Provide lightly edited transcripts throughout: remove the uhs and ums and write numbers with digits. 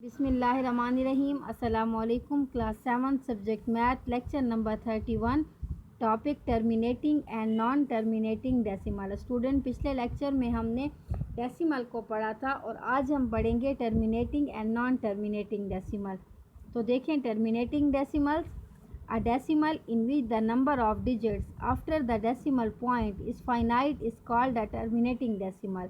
बिस्मिल्लाहिर्रहमानिर्रहीम। अस्सलामुअलैकुम। Class 7 subject math, lecture number 31, topic terminating and non terminating decimal. Student, पिछले lecture में हमने डेसिमल को पढ़ा था और आज हम पढ़ेंगे terminating and non terminating decimal. तो देखें, terminating decimals, a decimal in which the number of digits after the decimal point is finite is called a terminating decimal.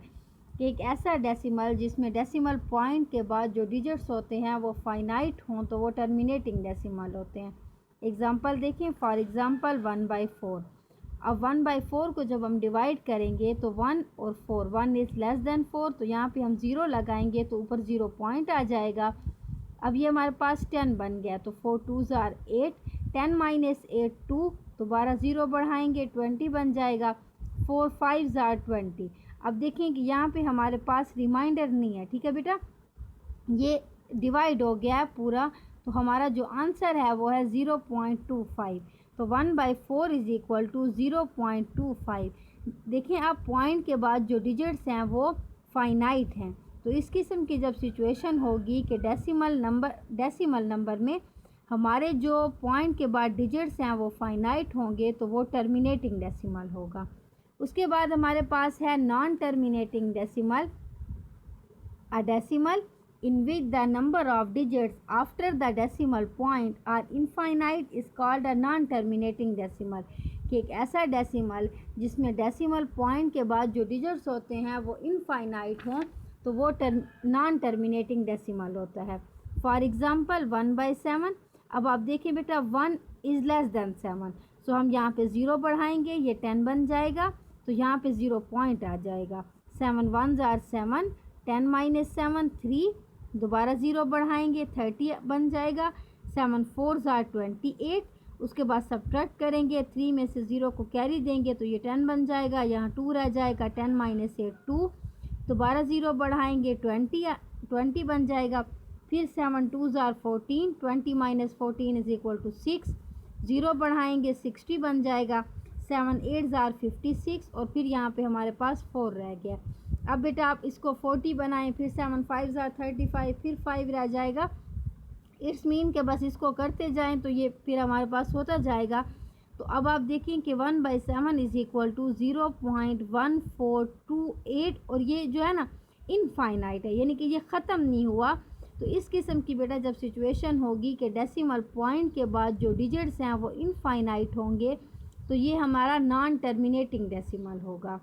कि एक ऐसा डेसिमल जिसमें डेसिमल पॉइंट के बाद जो डिजिट्स होते हैं वो फाइनाइट हों तो वो टर्मिनेटिंग डेसिमल होते हैं। एग्जांपल देखें, फॉर एग्जांपल 1/4। अब 1/4 को जब हम डिवाइड करेंगे तो 1 और 4, 1 इज़ लेस देन 4, तो यहाँ पे हम 0 लगाएंगे तो ऊपर 0 पॉइंट आ जाएगा। अब ये हमारे पास 10 बन गया तो 4 2s are 8, 10 माइनस 8 2, दोबारा 0 बढ़ाएंगे 20 बन जाएगा, 4 5s are 20। अब देखें कि यहाँ पे हमारे पास रिमाइंडर नहीं है, ठीक है बेटा, ये डिवाइड हो गया है पूरा, तो हमारा जो आंसर है वो है 0.25। तो 1/4 इज़ इक्वल टू 0.25। देखें, आप पॉइंट के बाद जो डिजिट्स हैं वो फाइनाइट हैं, तो इस किस्म की जब सिचुएशन होगी कि डेसिमल नंबर में हमारे जो पॉइंट के बाद डिजिट्स हैं वो फाइनाइट होंगे तो वो टर्मिनेटिंग डेसिमल होगा। उसके बाद हमारे पास है non terminating decimal, a decimal in which the number of digits after the decimal point are infinite is called a non-terminating decimal। कि एक ऐसा डेसिमल जिसमें डेसिमल पॉइंट के बाद जो डिजिट्स होते हैं वो इनफाइनाइट हों तो वो नॉन टर्मिनेटिंग डेसिमल होता है। For example 1/7। अब आप देखिए बेटा, 1 इज़ लेस देन 7, सो हम यहाँ पे 0 बढ़ाएंगे, ये 10 बन जाएगा, तो यहाँ पे 0 पॉइंट आ जाएगा। 7 1s are 7, 10 माइनस 7 3, दोबारा 0 बढ़ाएंगे 30 बन जाएगा। 7 4s are 28, उसके बाद सब्ट्रैक्ट करेंगे, 3 में से 0 को कैरी देंगे तो ये 10 बन जाएगा, यहाँ 2 रह जाएगा, 10 माइनस 8 2, दोबारा 0 बढ़ाएंगे 20 बन जाएगा। फिर 7 2s are 14, 20 minus 14 is equal to 6, 0 बढ़ाएंगे 60 बन जाएगा। 7 8s are 56 और फिर यहाँ पे हमारे पास 4 रह गया। अब बेटा आप इसको 40 बनाएं, फिर 7 5s are 35, फिर 5 रह जाएगा। इट्स मीन के बस इसको करते जाएं तो ये फिर हमारे पास होता जाएगा। तो अब आप देखें कि 1/7 इज़ इक्वल टू 0.1428 और ये जो है ना इनफाइनाइट है, यानी कि ये ख़त्म नहीं हुआ। तो इस किस्म की बेटा जब सिचुएशन होगी कि डेसिमल पॉइंट के बाद जो डिजिट्स हैं वो इनफाइनाइट होंगे तो ये हमारा नॉन टर्मिनेटिंग डेसिमल होगा।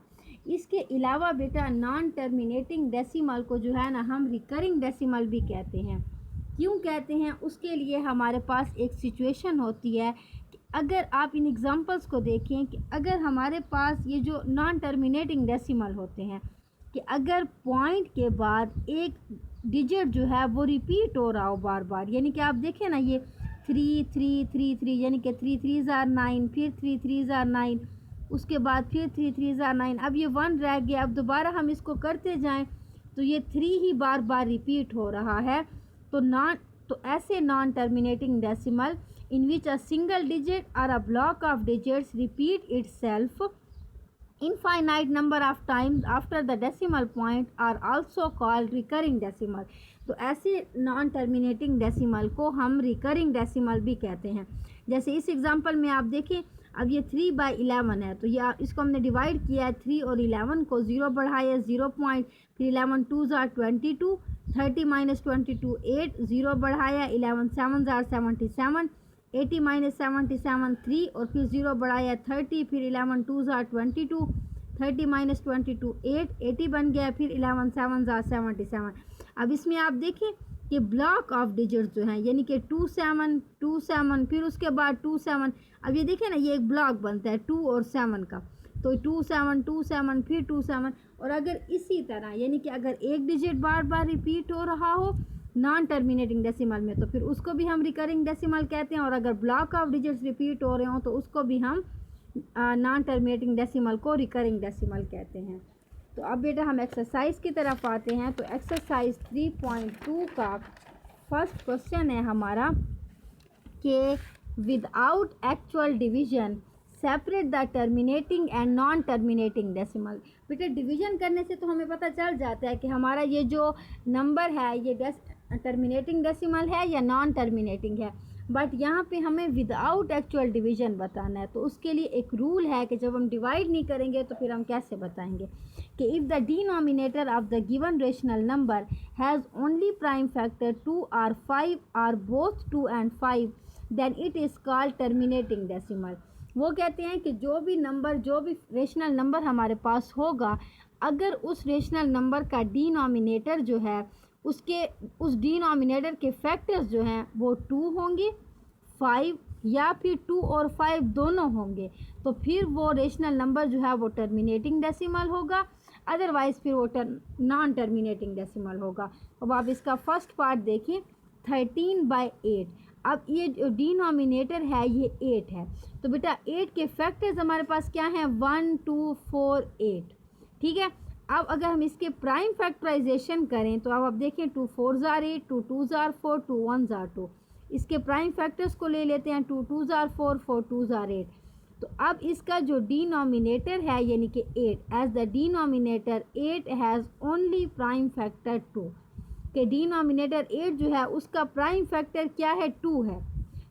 इसके अलावा बेटा नॉन टर्मिनेटिंग डेसिमल को जो है ना हम रिकरिंग डेसिमल भी कहते हैं। क्यों कहते हैं, उसके लिए हमारे पास एक सिचुएशन होती है कि अगर आप इन एग्जांपल्स को देखें कि अगर हमारे पास ये जो नॉन टर्मिनेटिंग डेसिमल होते हैं कि अगर पॉइंट के बाद एक डिजिट जो है वो रिपीट हो रहा हो बार बार, यानी कि आप देखें ना ये 3 3 3 3, यानी कि 3 3s are 9, फिर 3 3s are 9, उसके बाद फिर 3 3s are 9, अब ये 1 रह गया। अब दोबारा हम इसको करते जाएं तो ये 3 ही बार बार रिपीट हो रहा है। तो ऐसे non terminating decimal in which a single digit और a block of digits repeat itself infinite number of times after the decimal point are also called recurring decimal। तो ऐसे नॉन टर्मिनेटिंग डेसिमल को हम रिकरिंग डेसिमल भी कहते हैं। जैसे इस एग्जांपल में आप देखें, अब ये 3/11 है, तो ये इसको हमने डिवाइड किया है, 3 और 11 को 0 बढ़ाया 0 पॉइंट, फिर 11 2s are 22, 30 माइनस 22 8, 0 बढ़ाया 11 7s are 77, 80 माइनस 77 3 और फिर 0 बढ़ाया 30, फिर 11 2s are 22, 30 माइनस 22 8, 80 बन गया, फिर 11 7s are 77। अब इसमें आप देखें कि ब्लॉक ऑफ डिजिट्स जो हैं, यानी कि 2 7 2 7, फिर उसके बाद 2 7, अब ये देखें ना ये एक ब्लॉक बनता है 2 और 7 का, तो 2 7 2 7 फिर 2 7। और अगर इसी तरह यानी कि अगर एक डिजिट बार बार रिपीट हो रहा हो नॉन टर्मिनेटिंग डेसिमल में तो फिर उसको भी हम रिकरिंग डेसिमल कहते हैं, और अगर ब्लॉक ऑफ डिजिट्स रिपीट हो रहे हो तो उसको भी हम नॉन टर्मिनेटिंग डेसिमल को रिकरिंग डेसिमल कहते हैं। तो अब बेटा हम एक्सरसाइज की तरफ आते हैं। तो एक्सरसाइज 3.2 का फर्स्ट क्वेश्चन है हमारा कि without actual division separate the terminating and non terminating decimal. बेटा डिवीजन करने से तो हमें पता चल जाता है कि हमारा ये जो नंबर है ये टर्मिनेटिंग डेसिमल है या नॉन टर्मिनेटिंग है, बट यहाँ पे हमें विदाउट एक्चुअल डिवीज़न बताना है। तो उसके लिए एक रूल है कि जब हम डिवाइड नहीं करेंगे तो फिर हम कैसे बताएंगे कि if the denominator of the given rational number has only prime factor 2 और 5 और both 2 and 5 then it is called terminating decimal. वो कहते हैं कि जो भी रेशनल नंबर हमारे पास होगा, अगर उस रेशनल नंबर का डिनोमिनेटर जो है उस डिनोमिनेटर के फैक्टर्स जो हैं वो 2 होंगे, 5 या फिर 2 और 5 दोनों होंगे, तो फिर वो रेशनल नंबर जो है वो टर्मिनेटिंग डेसिमल होगा, अदरवाइज़ फिर वो नॉन टर्मिनेटिंग डेसिमल होगा। अब आप इसका फर्स्ट पार्ट देखिए, 13/8। अब ये जो डिनोमिनेटर है ये 8 है, तो बेटा 8 के फैक्टर्स हमारे पास क्या हैं, 1 2 4 8, ठीक है। अब अगर हम इसके प्राइम फैक्टराइजेशन करें तो अब आप देखें 2 4s are 8, 2 2s are 4, 2 1s are 2। इसके प्राइम फैक्टर्स को ले लेते हैं, 2 2s are 4, 4 2s are 8। तो अब इसका जो डिनोमिनेटर है यानी कि 8, as the denominator 8 has only prime factor 2, के डिनोमिनेटर 8 जो है उसका प्राइम फैक्टर क्या है, 2 है।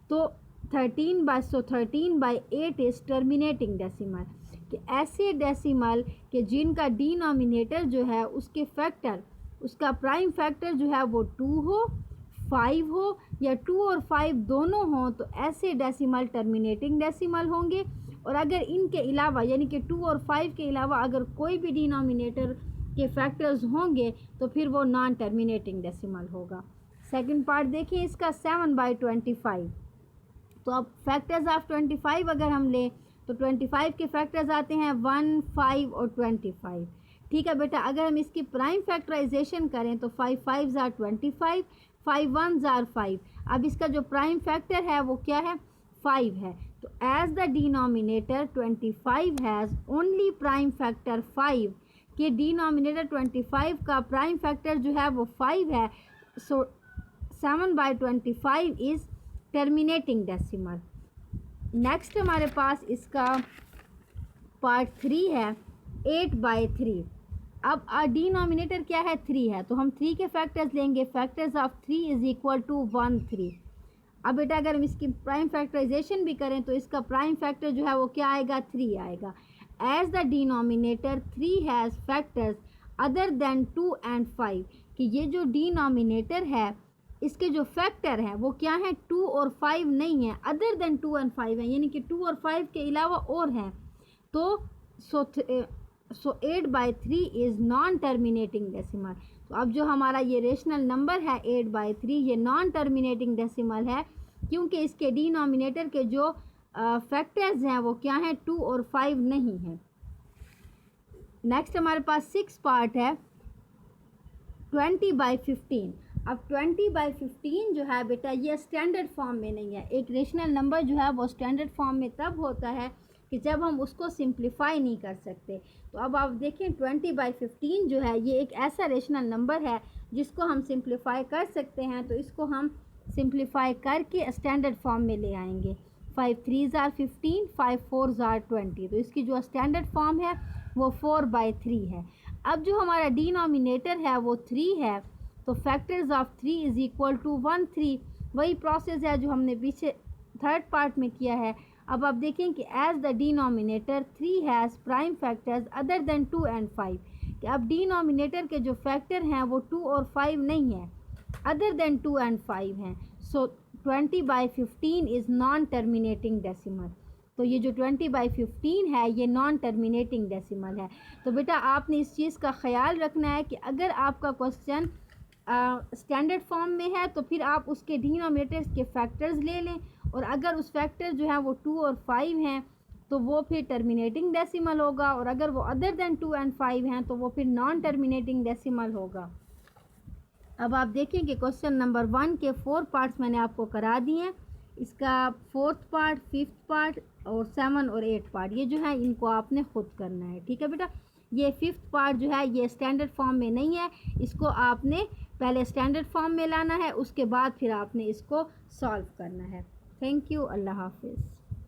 तो 13/8 इज़ टर्मिनेटिंग डेसिमल, कि ऐसे डेसिमल के जिनका डिनोमिनेटर जो है उसका प्राइम फैक्टर जो है वो 2 हो, 5 हो या 2 और 5 दोनों हों, तो ऐसे डेसिमल टर्मिनेटिंग डेसिमल होंगे। और अगर इनके अलावा यानी कि 2 और 5 के अलावा अगर कोई भी डिनोमिनेटर के फैक्टर्स होंगे तो फिर वो नॉन टर्मिनेटिंग डेसिमल होगा। सेकंड पार्ट देखिए इसका, 7/25। तो अब फैक्टर्स ऑफ 25 अगर हम लें तो 25 के फैक्टर्स आते हैं 1 5 और 25, ठीक है बेटा। अगर हम इसकी प्राइम फैक्टराइजेशन करें तो 5 5s are 25, 5 1s are 5। अब इसका जो प्राइम फैक्टर है वो क्या है, 5 है। तो as the denominator 25 has only prime factor 5, के डिनोमिनेटर 25 का प्राइम फैक्टर जो है वो 5 है, सो 7/25 इज़ टर्मिनेटिंग डेसिमल। नेक्स्ट हमारे पास इसका पार्ट 3 है, 8/3। अब डिनोमिनेटर क्या है, 3 है, तो हम 3 के फैक्टर्स लेंगे, factors of 3 is equal to 1 3। अब बेटा अगर हम इसकी प्राइम फैक्टराइजेशन भी करें तो इसका प्राइम फैक्टर जो है वो क्या आएगा, 3 आएगा। As the denominator 3 has factors other than 2 and 5, कि ये जो डिनोमिनेटर है इसके जो फैक्टर हैं वो क्या हैं, 2 और 5 नहीं है, अदर देन 2 and 5 हैं, यानी कि 2 और 5 के अलावा और हैं। तो सो 8/3 इज़ नॉन टर्मिनेटिंग डेसिमल। तो अब जो हमारा ये रेशनल नंबर है 8/3 ये नॉन टर्मिनेटिंग डेसिमल है, क्योंकि इसके डिनोमिनेटर के जो फैक्टर्स हैं वो क्या हैं, 2 और 5 नहीं हैं। नेक्स्ट हमारे पास 6 पार्ट है, 20/15। अब 20/15 जो है बेटा ये स्टैंडर्ड फॉर्म में नहीं है। एक रेशनल नंबर जो है वो स्टैंडर्ड फॉर्म में तब होता है कि जब हम उसको सिंप्लीफाई नहीं कर सकते। तो अब आप देखें 20/15 जो है ये एक ऐसा रेशनल नंबर है जिसको हम सिंप्लीफाई कर सकते हैं। तो इसको हम सिंप्लीफाई करके स्टैंडर्ड फॉर्म में ले आएंगे। 5 3s are 15, 5 4s are 20। तो इसकी जो स्टैंडर्ड फॉर्म है वो 4/3 है। अब जो हमारा डिनोमिनेटर है वो 3 है, तो factors of 3 is equal to 1 3। वही प्रोसेस है जो हमने पीछे थर्ड पार्ट में किया है। अब आप देखें कि as the denominator 3 has prime factors other than 2 and 5, कि अब डिनोमिनेटर के जो फैक्टर हैं वो 2 और 5 नहीं है, अदर देन 2 and 5 हैं। सो 20/15 इज़ नॉन टर्मिनेटिंग डेसिमल। तो ये जो 20/15 है ये नॉन टर्मिनेटिंग डेसिमल है। तो बेटा आपने इस चीज़ का ख्याल रखना है कि अगर आपका क्वेश्चन स्टैंडर्ड फॉर्म में है तो फिर आप उसके डिनोमिनेटर्स के फैक्टर्स ले लें, और अगर उस फैक्टर जो है वो 2 और 5 हैं तो वो फिर टर्मिनेटिंग डेसिमल होगा, और अगर वो अदर देन 2 and 5 हैं तो वो फिर नॉन टर्मिनेटिंग डेसिमल होगा। अब आप देखें कि क्वेश्चन नंबर 1 के 4 पार्ट्स मैंने आपको करा दिए हैं। इसका 4th पार्ट, 5th पार्ट और 7 और 8 पार्ट ये जो है इनको आपने खुद करना है, ठीक है बेटा। ये 5th पार्ट जो है ये स्टैंडर्ड फॉर्म में नहीं है, इसको आपने पहले स्टैंडर्ड फॉर्म में लाना है, उसके बाद फिर आपने इसको सॉल्व करना है। थैंक यू, अल्लाह हाफिज़।